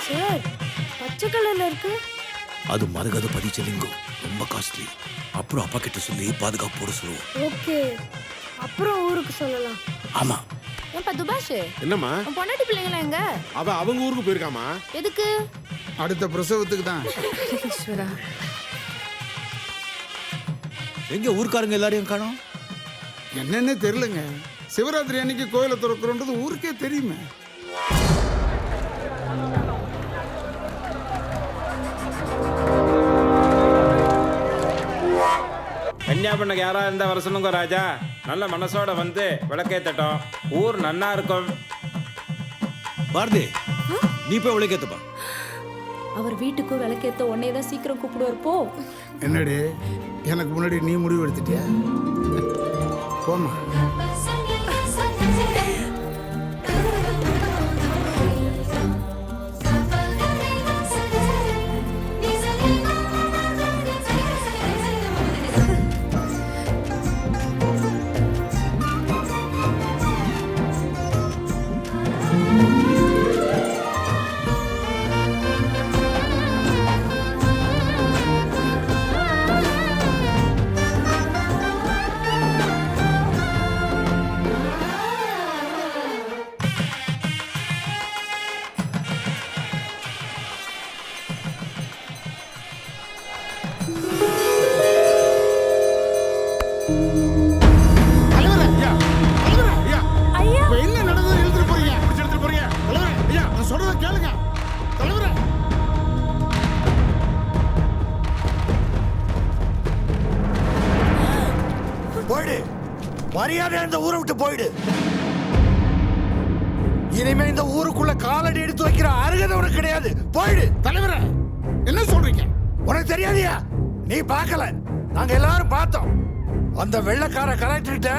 Sir பச்சை கலர்ல இருக்கு. அது மரகத பதிச்சலிங்கம், ரொம்ப காஸ்ட்லி. அப்புறம் அப்பா கிட்ட சொல்லி பாதுகாப்பு போட சொல்லுவோம். ஓகே, அப்புறம் ஊருக்கு சொல்லலாம். ஆமா. ஏன்பா துபாஷ், என்னம்மா? உன் பொண்டாட்டி பிள்ளைங்களா எங்க? அவங்க ஊருக்கு போயிருக்காமா. எதுக்கு? அடுத்த பிரசவத்துக்கு தான். ஈஸ்வரா, எங்க ஊர்க்காரங்க எல்லாரையும் காணோம்? என்னன்னே தெரியலங்க. சிவராத்திரி அன்னைக்கு கோயிலை திறக்கிறோன்றது ஊருக்கே தெரியுமே. கன்னியா பண்ணக்கு யாரா இருந்தா வர சொல்லுங்க ராஜா. நல்ல மனசோட வந்து விளக்கேத்தட்டும், ஊர் நன்னா இருக்கும். பாரதி, நீ போய் விளக்கேத்துப்பா. அவர் வீட்டுக்கு விளக்கேத்த உடனே தான் சீக்கிரம் கூப்பிடுவார். போ. என்னடி, எனக்கு முன்னாடி நீ முடிவு எடுத்துட்டியா? போமா. போயிடு, மரியாதை இந்த ஊரை விட்டு போயிடு. இனிமே இந்த ஊருக்குள்ள காலடி எடுத்து வைக்கிற அருகதை உனக்கு கிடையாது. போயிடு. தலைவர, என்ன சொல்றீங்க? உனக்கு தெரியாதியா? நீ பார்க்கல, நாங்க எல்லாரும் பார்த்தோம். அந்த வெள்ளக்கார கலெக்டர்கிட்ட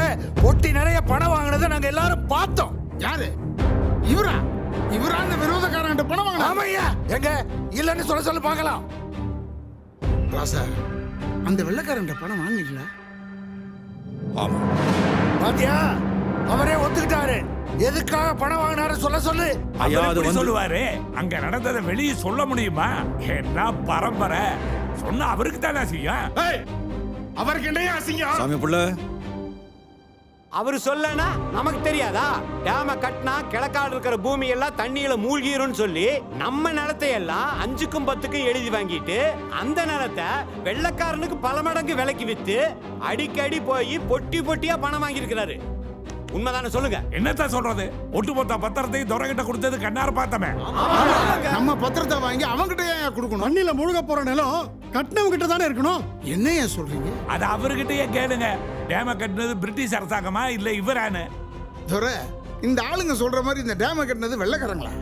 பொட்டி நிறைய பணம் வாங்கினதை நாங்க எல்லாரும் பார்த்தோம். யாரு இவரா? இவரா அந்த விரோதக்காரன் பணம் வாங்கினா? ஆமையா, எங்க இல்லன்னு சொல்ல பார்க்கலாம். ராசா, அந்த வெள்ளக்காரன் பணம் வாங்கிக்கல. ஆமா. பாத்தியா, அவரே ஒத்துக்கிட்டாரு. எதுக்காக பணம் வாங்கினாரு சொல்ல சொல்லு. ஐயா, அது வந்து சொல்லுவாரு. அங்க நடந்ததை வெளியே சொல்ல முடியுமா? என்ன பரம்பரை சொன்னா அவருக்கு தானே செய்யும். அவருக்கு என்ன அசிங்கம்? சாமி புள்ள, அவரு சொல்லனா நமக்கு தெரியாதா? டேம கட்டினா கிழக்காடு இருக்கிற பூமி எல்லாம் தண்ணியில மூழ்கிரும் சொல்லி நம்ம நிலத்தை எல்லாம் 5க்கும் 10க்கும் எழுதி வாங்கிட்டு அந்த நிலத்தை வெள்ளக்காரனுக்கு பல மடங்கு விலைக்கு வித்து அடிக்கடி போய் பொட்டி பொட்டியா பணம் வாங்கி இருக்கிறாரு. உண்மைதானே சொல்லுங்க? என்னத்தான் சொல்றது? ஒட்டுமொத்த பத்திரத்தையும் துறைகிட்ட கொடுத்தது கண்ணார பார்த்தமே. நம்ம பத்திரத்தை வாங்கி அவங்கிட்ட ஏன் கொடுக்கணும்? மண்ணில முழுக போற நிலம் கட்டினவங்க கிட்ட தானே இருக்கணும். என்ன ஏன் சொல்றீங்க? அது அவர்கிட்டயே கேளுங்க. டேம கட்டினது பிரிட்டிஷ் அரசாங்கமா இல்ல இவரானு? துரை, இந்த ஆளுங்க சொல்ற மாதிரி இந்த டேம கட்டினது வெள்ளக்காரங்களா?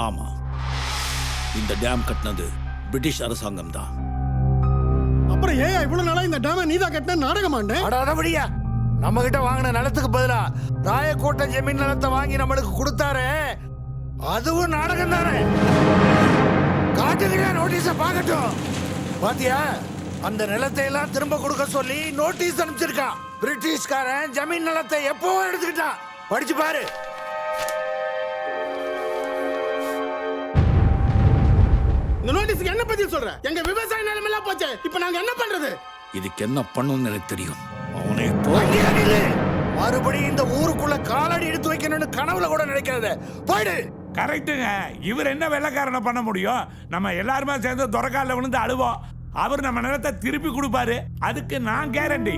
ஆமா, இந்த டேம் கட்டினது பிரிட்டிஷ் அரசாங்கம் தான். அப்புறம் ஏன் இவ்வளவு நாளா இந்த டேம நீதான் கட்டின நாடகமாண்டே? அடாதபடியா, நம்ம கிட்ட வாங்கின நிலத்துக்கு பதிலா ராயக்கோட்டை ஜமீன் நிலத்தை வாங்கி நம்மளுக்கு கொடுத்தாரு. அதுவும் நாடகம் தானே. காட்டுகிற நோட்டீஸ பார்க்கட்டும். பாத்தியா, அந்த நிலத்தை எல்லாம் திரும்ப கொடுக்க சொல்லி நோட்டீஸ் அனுப்பிச்சிருக்கான். பிரிட்டிஷ்காரன் ஜமீன் நிலத்தை எப்போ எடுத்துக்கிட்டான். படிச்சு பாரு. இந்த நோட்டீஸ்க்கு என்ன பதில் சொல்ற? எங்க விவசாய நிலம் எல்லாம் போச்சு. இப்போ நாங்க என்ன பண்றது? இதுக்கு என்ன பண்ணணும்னு எனக்கு தெரியும். அவனை மறுபடியும் இந்த ஊருக்குள்ள காலடி எடுத்து வைக்கணும்னு கனவுல கூட நினைக்காத. போயிடு. கரெக்டுங்க. இவர் என்ன வெள்ளக்காரனை பண்ண முடியும்? நம்ம எல்லாருமே சேர்ந்து துறக்கால விழுந்து அழுவோம். அவர் நம்ம நிலத்தை திருப்பி கொடுப்பாரு. அதுக்கு நான் கேரண்டி.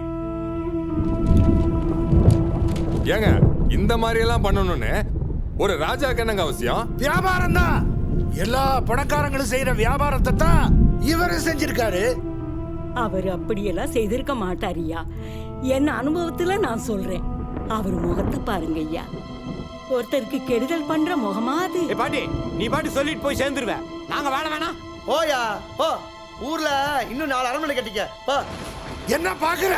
ஏங்க இந்த மாதிரி எல்லாம் பண்ணணும்னு ஒரு ராஜாக்கு என்னங்க அவசியம்? வியாபாரம் தான். எல்லா பணக்காரங்களும் செய்யற வியாபாரத்தை தான் இவரு செஞ்சிருக்காரு. அவர் அப்படியெல்லாம் செய்திருக்க மாட்டாரியா. என் அனுபவத்துல நான் சொல்றேன். அவர் முகத்தை பாருங்க ஐயா. ஒருத்தருக்கு கெடுதல் பண்ற முகமா அது? பாட்டி, நீ பாட்டி சொல்லிட்டு போய் சேர்ந்துருவ. நாங்க வேணாம். ஓயா ஓ, ஊர்ல இன்னும் 4 அரண்மனை கட்டிக்க. என்ன பாக்குற?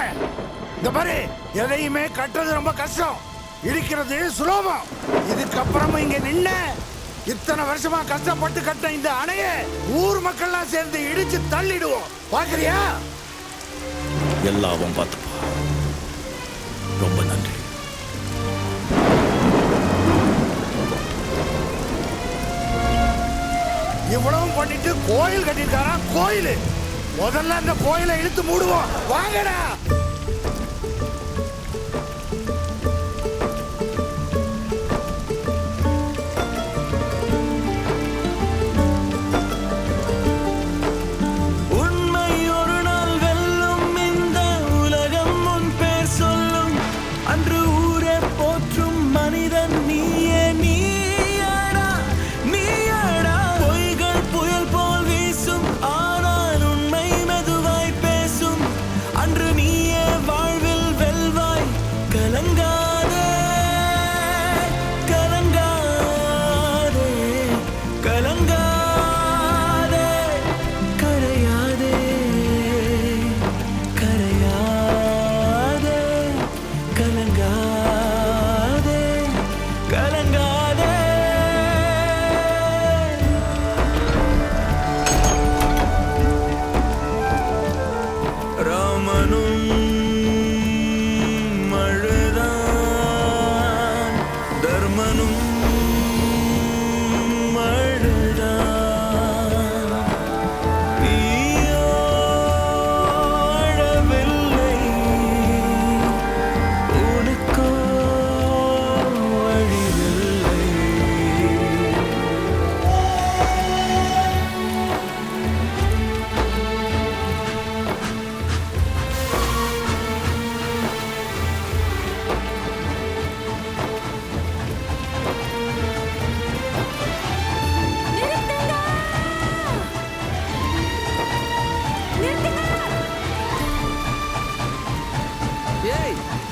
இந்த மாதிரி எதையுமே கட்டுறது ரொம்ப கஷ்டம், இடிக்கிறது சுலபம். இதுக்கப்புறமும் இங்க நின்ன இத்தனை வருஷமா கஷ்டப்பட்டு கட்ட இந்த அணைய ஊர் மக்கள்லாம் சேர்ந்து இடிச்சு தள்ளிடுவோம். பாக்குறியா? எல்லாவும் பார்த்துப்பா. ரொம்ப நன்றி. இவ்வளவும் பண்ணிட்டு கோயில் கட்டியிருக்காரா? கோயில் முதல்ல அந்த கோயிலை இழுத்து மூடுவோம். வாங்கடா.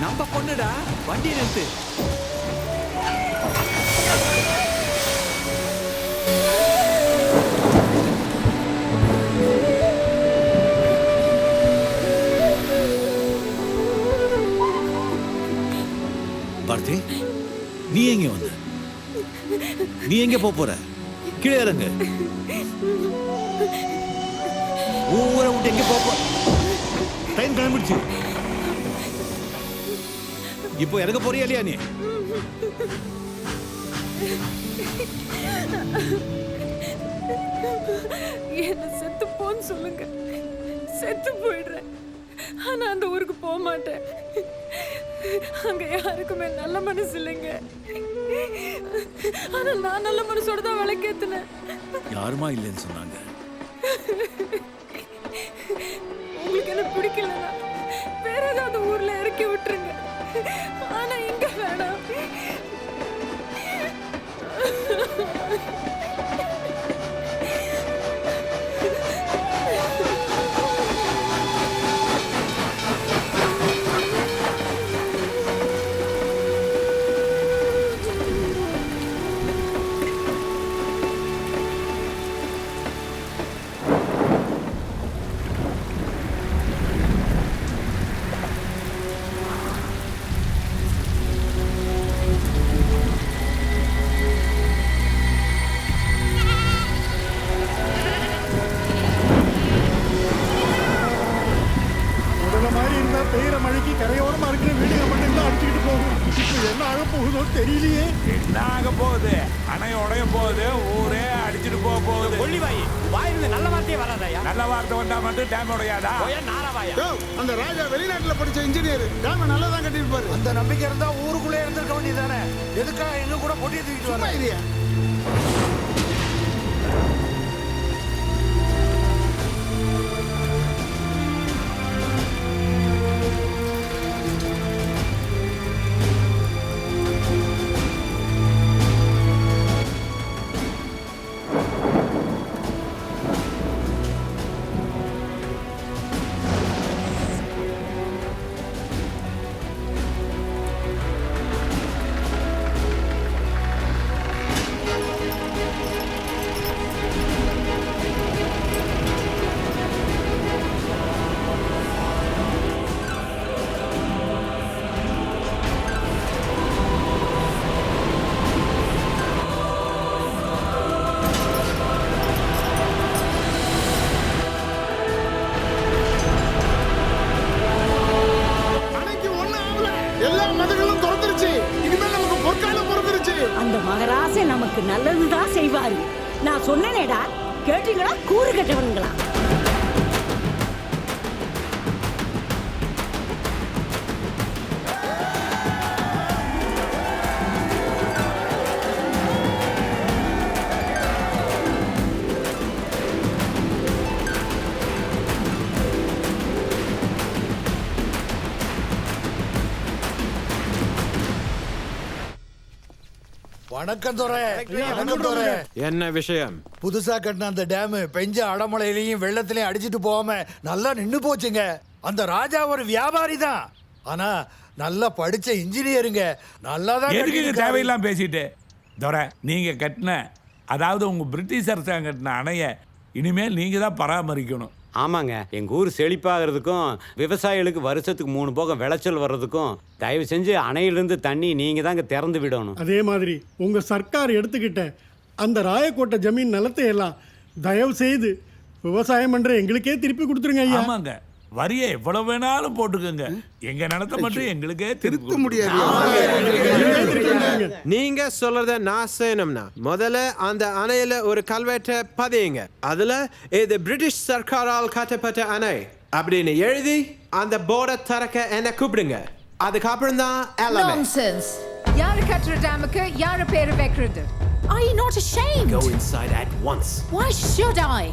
நம்ம பொண்ணுடா, வண்டி நிறுத்து. பார்த்தி, நீ எங்க வந்த? நீ எங்க போற? கீழே இறங்கு. ஊரை விட்டு எங்க போற? ட்ரெயின் கிளம்பிடுச்சு. இப்போ இறங்க போறியா இல்லையா நீ? என்ன செத்து போன்னு சொல்லுங்க, செத்து போயிடுறேன். ஆனா அந்த ஊருக்கு போக மாட்டேன். அங்க யாருக்குமே நல்ல மனசு இல்லைங்க. ஆனா நான் நல்ல மனசோட தான் விளக்கேத்தினேன். யாருமா இல்லைன்னு சொன்னாங்க? உங்களுக்கு என்ன பிடிக்கலன்னா வேற ஏதாவது ஊர்ல இறக்கி விட்டுருங்க. ஆனா இங்க வேணாம். பெய்யற மழைக்கு கரையோரமா இருக்கிற வீடுங்க மட்டும்தான் அடிச்சுக்கிட்டு போகும். இப்போ என்ன ஆக போகுதோ தெரியலையே. என்ன ஆக போகுது? அணை உடைய போகுது, ஊரே அடிச்சுட்டு போக போகுது. கொள்ளிவாயி வாயிலிருந்து நல்ல வார்த்தையே வராதாயா? நல்ல வார்த்தை வந்தா மட்டும் டேம் உடையாதா? நாராவாயா? அந்த ராஜா வெளிநாட்டுல படிச்ச இன்ஜினியர் டேம் நல்லா தான் கட்டிருப்பாரு. அந்த நம்பிக்கை இருந்தா ஊருக்குள்ளே இருந்திருக்க வேண்டியதானே. எதுக்காக எங்க கூட பொட்டியை தூக்கிட்டு வர? அந்த மகராசே நமக்கு நல்லதுதான் செய்வாரு. நான் சொன்னேனேடா, கேட்டீங்களா கூறு கட்டவனுங்களா? வணக்கம் துரை. வணக்கம் துரை. என்ன விஷயம்? புதுசா கட்டின அந்த டேம் பெஞ்ச அடமழையிலையும் வெள்ளத்திலையும் அடிச்சிட்டு போகாம நல்லா நின்னு போச்சுங்க. அந்த ராஜா ஒரு வியாபாரி தான், ஆனா நல்லா படிச்ச இன்ஜினியருங்க. நல்லா தான் எதுக்கு தேவையெல்லாம் பேசிட்டு துரை, நீங்க கட்டின, அதாவது உங்க பிரிட்டிஷ் அரசாங்கம் கட்டின அணைய இனிமேல் நீங்க தான் பராமரிக்கணும். ஆமாங்க, எங்க ஊர் செழிப்பாகிறதுக்கும் விவசாயிகளுக்கு வருஷத்துக்கு 3 போகம் விளைச்சல் வர்றதுக்கும் தயவு செஞ்சு அணையிலிருந்து தண்ணி நீங்க தாங்க திறந்து விடணும். அதே மாதிரி உங்க சர்க்கார் எடுத்துக்கிட்ட அந்த ராயக்கோட்டை ஜமீன் நிலத்தை எல்லாம் தயவு செய்து விவசாயம் பண்ற எங்களுக்கே திருப்பி கொடுத்துருங்க ஐயா. ஆமாங்க, வரியை எவ்வளவு வேணாலும் போட்டுக்கோங்க, எங்க நிலத்தை மட்டும் எங்களுக்கே திருத்த முடியாது. நீங்க சொல்றத நான் செய்யணும்னா முதல்ல அந்த அணையில ஒரு கல்வெட்டை பதியுங்க. அதுல இது பிரிட்டிஷ் சர்க்காரால் கட்டப்பட்ட அணை அப்படின்னு எழுதி அந்த போர்டை திறக்க என்ன கூப்பிடுங்க. அதுக்கப்புறம் தான் எல்லாமே. Nonsense. யாரு கட்டுற டேமுக்கு யாரு பேரு வைக்கிறது? Are you not ashamed? Go inside at once. Why should I?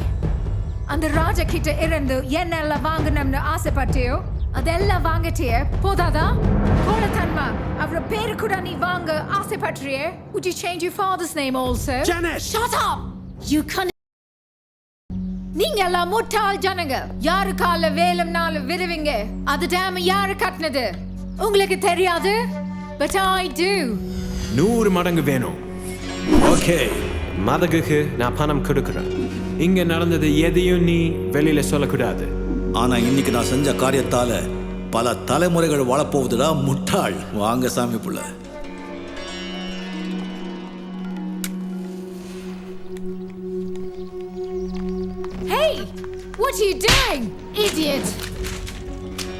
அந்த ராஜா கிட்ட இருந்து என்னெல்லாம் வாங்கணும்னு ஆசைப்பட்டியோ அதெல்லாம் வாங்கிட்டியே போதாதா? கோலத்தன்மா அவர பேரு கூட நீ வாங்க ஆசைப்பட்டியே. Would you change your father's name also? Janet! Shut up! You can't. நீங்க எல்லாம் முட்டாள் ஜனங்க. யாரு கால வேலும்னாலும் விடுவீங்க. அது டேம் யாரு கட்டினது உங்களுக்கு தெரியாது? But I do. 100 மடங்கு வேணும். ஓகே, மதகுக்கு நான் பணம் கொடுக்குறேன். இங்க நடந்தது எதையும் நீ வெளியில சொல்லக்கூடாது. ஆனா இன்னைக்கு நான் செஞ்ச காரியத்தால பல தலைமுறைகள் வாழப்போகுதுடா முட்டாள். வாங்க சாமி புள்ள. Hey! What are you doing? Idiot!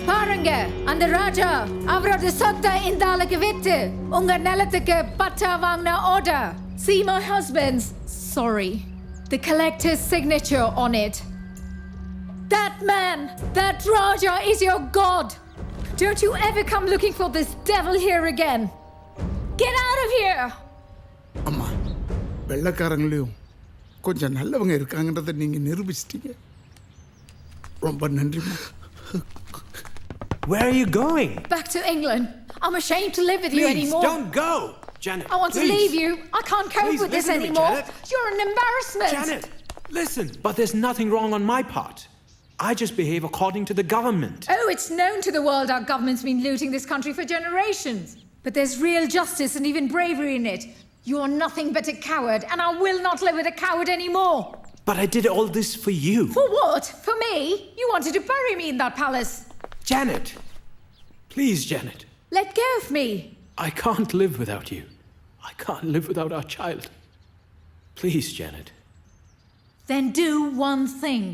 பாருங்க, அந்த ராஜா அவரோட சொத்தை இந்த ஆளுக்கு விட்டு உங்க நிலத்துக்கு பட்டா வாங்கின order. See my husband's, sorry, the collector's signature on it. That man, that Raja is your god. Don't you ever come looking for this devil here again. Get out of here. அம்மா, வெள்ளக்காரங்களையும் கொஞ்சம் நல்லவங்க இருக்காங்கன்றதை நீங்க நிரூபிச்சிட்டீங்க. ரொம்ப நன்றிம்மா. Where are you going? Back to England. I'm ashamed to live with you anymore. Don't go, Janet. I want to leave you. I can't cope with this listen to me, anymore. Janet. You're an embarrassment. Janet, listen. But there's nothing wrong on my part. I just behave according to the government. Oh, it's known to the world our government's been looting this country for generations. But there's real justice and even bravery in it. You're nothing but a coward, and I will not live with a coward anymore. But I did all this for you. For what? For me? You wanted to bury me in that palace. Janet, please, Janet. Let go of me. I can't live without you. I can't live without our child. Please, Janet. Then do one thing.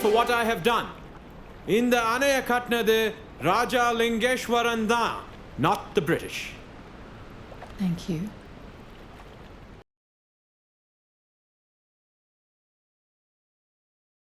For what I have done. இந்த அணைய கட்டினது ராஜா லிங்கேஸ்வரன் தான், not the British. Thank you.